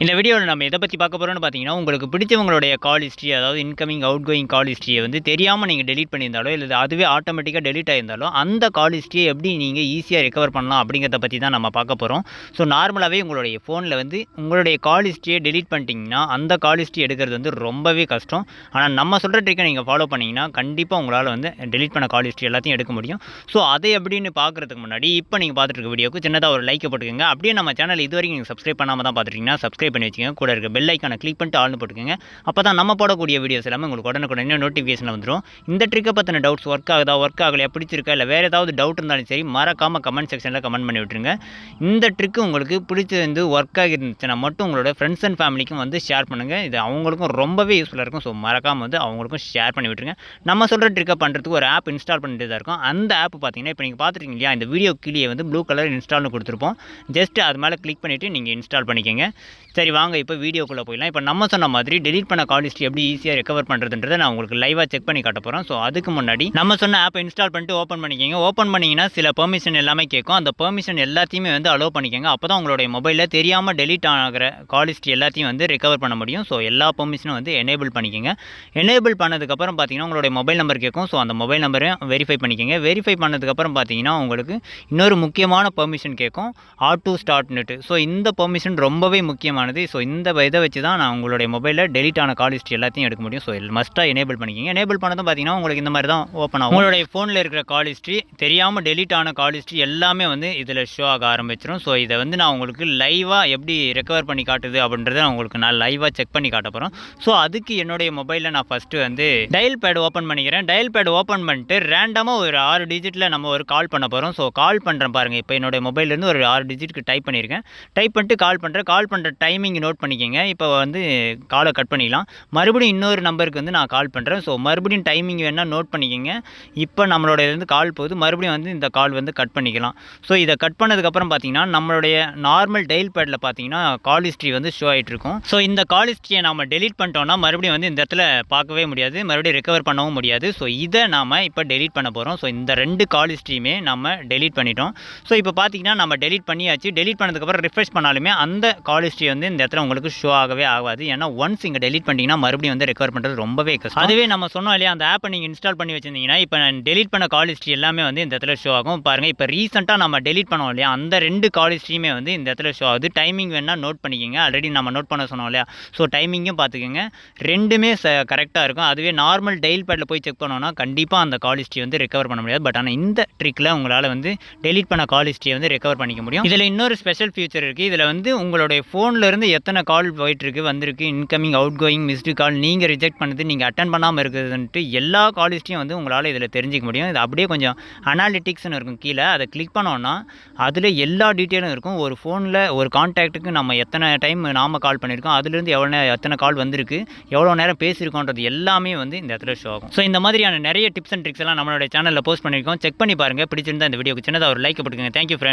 இந்த வீடியோவில் நம்ம எதை பற்றி பார்க்க போகிறோம்னு பார்த்தீங்கன்னா, உங்களுக்கு பிடிச்சவங்களுடைய கால் ஹிஸ்ட்ரி, அதாவது இன்கமிங், அவுட் கோயிங் கால் ஹிஸ்ட்ரியை வந்து தெரியாமல் நீங்கள் டெலீட் பண்ணியிருந்தாலோ, இல்லை அதுவே ஆட்டோமேட்டிக்காக டெலீட் ஆகியிருந்தாலோ, அந்த கால் ஹிஸ்ட்ரியை எப்படி நீங்கள் ஈஸியாக ரெக்கவர் பண்ணலாம் அப்படிங்கிறத பற்றி தான் நம்ம பார்க்க போகிறோம். ஸோ நார்மலாகவே உங்களுடைய ஃபோனில் வந்து உங்களுடைய கால் ஹிஸ்ட்ரியை டெலீட் பண்ணிட்டீங்கன்னா, அந்த கால் ஹிஸ்ட்ரி எடுக்கிறது வந்து ரொம்பவே கஷ்டம். ஆனால் நம்ம சொல்கிற ட்ரிக்கை நீங்கள் ஃபாலோ பண்ணிங்கன்னா, கண்டிப்பாக உங்களால் வந்து டெலீட் பண்ண கால் ஹிஸ்ட்ரி எல்லாத்தையும் எடுக்க முடியும். ஸோ அதை எப்படின்னு பார்க்குறதுக்கு முன்னாடி, இப்போ நீங்கள் பார்த்துட்டு இருக்க வீடியோக்கு சின்னதாக ஒரு லைக்கை போட்டுக்கோங்க. அப்படியே நம்ம சேனல் இது வரைக்கும் நீங்கள் சப்ஸ்கிரைப் பண்ணாமல் தான் பார்த்துட்டீங்கன்னா, சப்ஸ்கிரைப் பண்ணி வச்சுக்கோங்க. கூட இருக்க பெல் ஐக்கானை கிளிக் பண்ணிட்டு ஆல்னு போட்டுக்கோங்க. அப்போ தான் நம்ம போடக்கூடிய வீடியோஸ் எல்லாமே உங்களுக்கு உடனுக்குடனே நோட்டிஃபிகேஷன் வந்துடும். இந்த ட்ரிக்கை பற்றின டவுட்ஸ் ஒர்க் ஆகுதா, ஒர்க் ஆகலையா, பிடிச்சிருக்கா, இல்லை வேறு ஏதாவது டவுட் இருந்தாலும் சரி, மறக்காமல் கமெண்ட் செக்ஷனில் கமெண்ட் பண்ணி விட்டுருங்க. இந்த ட்ரிக்கு உங்களுக்கு பிடிச்சிருந்து ஒர்க் ஆகிருந்துச்சுன்னா மட்டும் உங்களோட ஃப்ரெண்ட்ஸ் அண்ட் ஃபேமிலிக்கும் வந்து ஷேர் பண்ணுங்கள். இது அவங்களுக்கும் ரொம்பவே யூஸ்ஃபுல்லாக இருக்கும். ஸோ மறக்காமல் வந்து அவங்களுக்கும் ஷேர் பண்ணி விட்டுருங்க. நம்ம சொல்கிற ட்ரிக்கை பண்ணுறதுக்கு ஒரு ஆப் இன்ஸ்டால் பண்ணிட்டு தான் இருக்கும். அந்த ஆப் பார்த்தீங்கன்னா, இப்போ நீங்கள் பார்த்துருக்கீங்க இல்லையா, இந்த வீடியோ கீழே வந்து ப்ளூ கலர் இன்ஸ்டால்னு கொடுத்துருப்போம். ஜஸ்ட் அது மேலே கிளிக் பண்ணிவிட்டு நீங்கள் இன்ஸ்டால் பண்ணிக்கோங்க. சரி, வாங்க இப்போ வீடியோக்குள்ளே போயிடலாம். இப்போ நம்ம சொன்ன மாதிரி டெலீட் பண்ண கால் ஹிஸ்ட்ரி எப்படி ஈஸியாக ரெக்கவர் பண்ணுறதுன்றதை நான் உங்களுக்கு லைவாக செக் பண்ணி காட்ட போகிறேன். ஸோ அதுக்கு முன்னாடி நம்ம சொன்ன ஆப்பை இன்ஸ்டால் பண்ணிட்டு ஓப்பன் பண்ணிக்கோங்க. ஓப்பன் பண்ணிங்கன்னா சில பெர்மிஷன் எல்லாமே கேட்கும். அந்த பெர்மிஷன் எல்லாத்தையுமே வந்து அலோவ் பண்ணிக்கோங்க. அப்போ தான் உங்களுடைய மொபைலில் தெரியாமல் டெலீட் ஆகிற கால் ஹிஸ்ட்ரி எல்லாத்தையும் வந்து ரெக்கவர் பண்ண முடியும். ஸோ எல்லா பெர்மிஷனும் வந்து எனேபிள் பண்ணிக்கோங்க. எனேபிள் பண்ணதுக்கப்புறம் பார்த்தீங்கன்னா உங்களுடைய மொபைல் நம்பர் கேட்கும். ஸோ அந்த மொபைல் நம்பரை வெரிஃபை பண்ணிக்கோங்க. வெரிஃபை பண்ணதுக்கப்புறம் பார்த்தீங்கன்னா உங்களுக்கு இன்னொரு முக்கியமான பெர்மிஷன் கேட்கும், ஆட்டோ ஸ்டார்ட் நெட். ஸோ இந்த பெர்மிஷன் ரொம்பவே முக்கியமானது. ஸோ இந்த இதை வச்சு தான் நான் உங்களுடைய மொபைலில் டெலீட் ஆன கால் ஹிஸ்ட்ரி எல்லாத்தையும் எடுக்க முடியும். ஸோ மஸ்ட்டாக எனேபிள் பண்ணிக்கிங்க. எனேபிள் பண்ணதும் பார்த்தீங்கன்னா உங்களுக்கு இந்த மாதிரி தான் ஓப்பன் ஆகும். உங்களுடைய ஃபோனில் இருக்கிற கால் ஹிஸ்ட்ரி, தெரியாமல் டெலீட் ஆன கால் ஹிஸ்ட்ரி எல்லாமே வந்து இதில் ஷோ ஆக ஆரம்பிச்சிடும். ஸோ இதை வந்து நான் உங்களுக்கு லைவாக எப்படி ரெக்கவர் பண்ணி காட்டுது அப்படின்றத உங்களுக்கு நான் லைவாக செக் பண்ணி காட்ட போகிறோம். ஸோ அதுக்கு என்னுடைய மொபைலில் நான் ஃபஸ்ட்டு வந்து டயல் பேட் ஓப்பன் பண்ணிக்கிறேன். டயல் பேட் ஓப்பன் பண்ணிட்டு ரேண்டமாக ஒரு 6 டிஜிட்டில் நம்ம ஒரு கால் பண்ண போகிறோம். ஸோ கால் பண்ணுறேன் பாருங்கள். இப்போ என்னுடைய மொபைல்லேருந்து ஒரு 6 டிஜிட்டுக்கு டைப் பண்ணியிருக்கேன். டைப் பண்ணிட்டு கால் பண்ணுறேன். கால் பண்ணுற டைமிங் நோட் பண்ணிக்கோங்க. இப்போ வந்து காலை கட் பண்ணிக்கலாம். மறுபடியும் இன்னொரு நம்பருக்கு வந்து நான் கால் பண்ணுறேன். ஸோ மறுபடியும் டைமிங் வேணால் நோட் பண்ணிக்கோங்க. இப்போ நம்மளோட இருந்து கால் போகுது. மறுபடியும் வந்து இந்த கால் வந்து கட் பண்ணிக்கலாம். ஸோ இதை கட் பண்ணதுக்கப்புறம் பார்த்தீங்கன்னா நம்மளுடைய நார்மல் டயல் பேடில் பார்த்தீங்கன்னா கால் ஹிஸ்ட்ரி வந்து ஷோ ஆகிட்டு இருக்கும். ஸோ இந்த கால் ஹிஸ்ட்ரியை நம்ம டெலீட் பண்ணிட்டோம்னா மறுபடியும் வந்து இந்த இடத்துல பார்க்கவே முடியாது, மறுபடியும் ரெக்கவர் பண்ணவும் முடியாது. ஸோ இதை நாம் இப்போ டெலீட் பண்ண போகிறோம். ஸோ இந்த 2 கால் ஹிஸ்ட்ரியுமே நம்ம டெலீட் பண்ணிட்டோம். ஸோ இப்போ பார்த்தீங்கன்னா நம்ம டெலீட் பண்ணியாச்சு. டெலீட் பண்ணதுக்கப்புறம் ரிஃப்ரெஷ் பண்ணாலுமே அந்த கால் ஹிஸ்ட்ரி வந்து இந்த இடத்துல உங்களுக்கு ஷோ ஆகவே ஆகாது. ஏன்னா ஒன்ஸ் இங்கே டெலீட் பண்ணிட்டீங்கன்னா மறுபடியும் வந்து ரெக்கவர் பண்ணுறது ரொம்பவே கஷ்டம். அதுவே நம்ம சொன்னோம் இல்லையா, அந்த ஆப்பை நீங்கள் இன்ஸ்டால் பண்ணி வச்சிருந்தீங்கன்னா இப்போ டெலீட் பண்ண கால் ஹிஸ்ட்ரி எல்லாமே வந்து இந்த இடத்துல ஷோ ஆகும். பாருங்கள், இப்போ ரீசெண்டாக நம்ம டெலீட் பண்ணோம் இல்லையா, அந்த 2 கால் ஹிஸ்ட்ரியுமே வந்து இந்த இடத்துல ஷோ ஆகுது. டைமிங் வேணால் நோட் பண்ணிக்கோங்க. ஆல்ரெடி நம்ம நோட் பண்ண சொன்னோம் இல்லையா, ஸோ டைமிங்கும் பார்த்துக்கோங்க. ரெண்டுமே கரெக்டாக இருக்கும். அதுவே நார்மல் டயல் பேடில் போய் செக் பண்ணோன்னா கண்டிப்பாக அந்த கால் ஹிஸ்ட்ரி வந்து ரெக்கவர் பண்ண முடியாது. பட் ஆனால் இந்த ட்ரிக்கில் உங்களால் வந்து டெலீட் பண்ண கால் ஹிஸ்ட்ரியை வந்து ரெக்கவர் பண்ணிக்க முடியும். இதில் இன்னொரு ஸ்பெஷல் ஃபீச்சர் இருக்குது. இதில் வந்து உங்களுடைய ஃபோன்லேருந்து எத்தனை கால் போயிட்டுருக்கு, வந்திருக்கு, incoming, out going, missed call, நீங்கள் ரிஜெக்ட் பண்ணது, நீங்கள் அட்டன் பண்ணாமல் இருக்குதுன்ட்டு எல்லா கால் ஹிஸ்ட்ரியும் வந்து உங்களால் இதில் தெரிஞ்சிக்க முடியும். இது அப்படியே கொஞ்சம் அனாலிட்டிக்ஸ்னு இருக்கும் கீழே. அதை கிளிக் பண்ணோன்னா அதில் எல்லா டீட்டெயிலும் இருக்கும். ஒரு ஃபோனில் ஒரு கான்டாக்ட்டுக்கு நம்ம எத்தனை டைம் நாம் கால் பண்ணியிருக்கோம், அதுலேருந்து எத்தனை கால் வந்திருக்கு, எவ்வளோ நேரம் பேசியிருக்கோன்றது எல்லாமே வந்து இந்த இடத்துல ஷோ ஆகும். ஸோ இந்த மாதிரியான நிறைய டிப்ஸ் அண்ட் ட்ரிக்ஸ் எல்லாம் நம்மளுடைய சேனலில் போஸ்ட் பண்ணியிருக்கோம். செக் பண்ணி பாருங்கள். பிடிச்சிருந்தா இந்த வீடியோக்கு சின்னதாக ஒரு லைக் போட்டுக்கோங்க. Thank you friends.